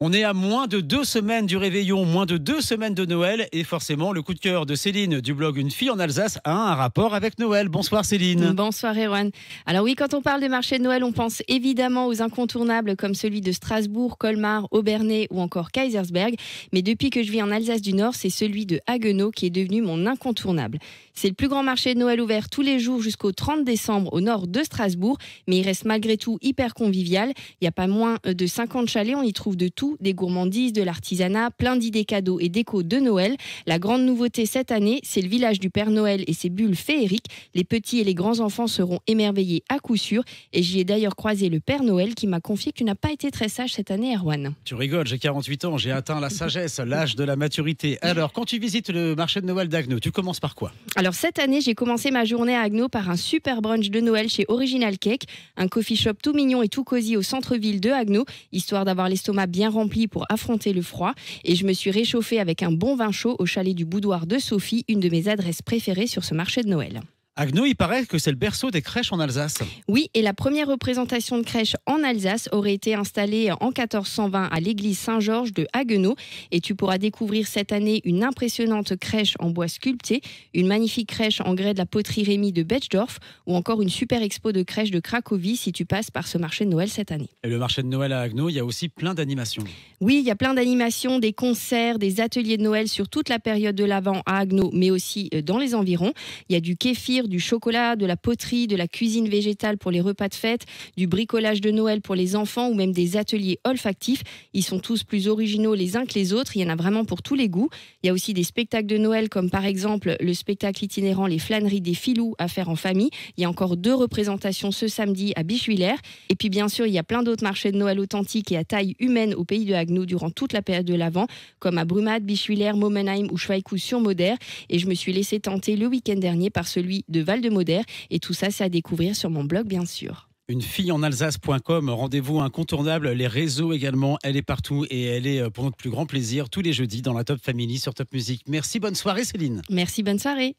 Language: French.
On est à moins de 2 semaines du réveillon, moins de 2 semaines de Noël et forcément le coup de cœur de Céline du blog Une fille en Alsace a un rapport avec Noël. Bonsoir Céline. Bonsoir Erwan. Alors oui, quand on parle de marché de Noël, on pense évidemment aux incontournables comme celui de Strasbourg, Colmar, Obernai ou encore Kaysersberg. Mais depuis que je vis en Alsace du Nord, c'est celui de Haguenau qui est devenu mon incontournable. C'est le plus grand marché de Noël ouvert tous les jours jusqu'au 30 décembre au nord de Strasbourg, mais il reste malgré tout hyper convivial. Il n'y a pas moins de 50 chalets, on y trouve de tout, des gourmandises, de l'artisanat, plein d'idées cadeaux et déco de Noël. La grande nouveauté cette année, c'est le village du Père Noël et ses bulles féeriques. Les petits et les grands enfants seront émerveillés à coup sûr. Et j'y ai d'ailleurs croisé le Père Noël qui m'a confié que tu n'as pas été très sage cette année, Erwan. Tu rigoles, j'ai 48 ans, j'ai atteint la sagesse, l'âge de la maturité. Alors, quand tu visites le marché de Noël d'Haguenau, tu commences par quoi ? Alors cette année, j'ai commencé ma journée à Haguenau par un super brunch de Noël chez Original Cake, un coffee shop tout mignon et tout cosy au centre-ville de Haguenau, histoire d'avoir l'estomac bien rempli pour affronter le froid. Et je me suis réchauffée avec un bon vin chaud au chalet du Boudoir de Sophie, une de mes adresses préférées sur ce marché de Noël. Haguenau, il paraît que c'est le berceau des crèches en Alsace. Oui, et la première représentation de crèche en Alsace aurait été installée en 1420 à l'église Saint-Georges de Haguenau. Et tu pourras découvrir cette année une impressionnante crèche en bois sculpté, une magnifique crèche en grès de la poterie Rémy de Betchdorf ou encore une super expo de crèche de Cracovie si tu passes par ce marché de Noël cette année. Et le marché de Noël à Haguenau, il y a aussi plein d'animations. Oui, il y a plein d'animations, des concerts, des ateliers de Noël sur toute la période de l'Avent à Haguenau, mais aussi dans les environs. Il y a du kéfir, du chocolat, de la poterie, de la cuisine végétale pour les repas de fête, du bricolage de Noël pour les enfants ou même des ateliers olfactifs. Ils sont tous plus originaux les uns que les autres. Il y en a vraiment pour tous les goûts. Il y a aussi des spectacles de Noël comme par exemple le spectacle itinérant Les Flâneries des Filous à faire en famille. Il y a encore 2 représentations ce samedi à Bischwiller. Et puis bien sûr, il y a plein d'autres marchés de Noël authentiques et à taille humaine au pays de Haguenau durant toute la période de l'Avent, comme à Brumath, Bischwiller, Momenheim ou Schweighouse-sur-Moder. Et je me suis laissé tenter le week-end dernier par celui de Val-de-Moder. Et tout ça, c'est à découvrir sur mon blog, bien sûr. Unefilleenalsace.com, rendez-vous incontournable, les réseaux également, elle est partout et elle est pour notre plus grand plaisir tous les jeudis dans la Top Family sur Top Music. Merci, bonne soirée Céline. Merci, bonne soirée.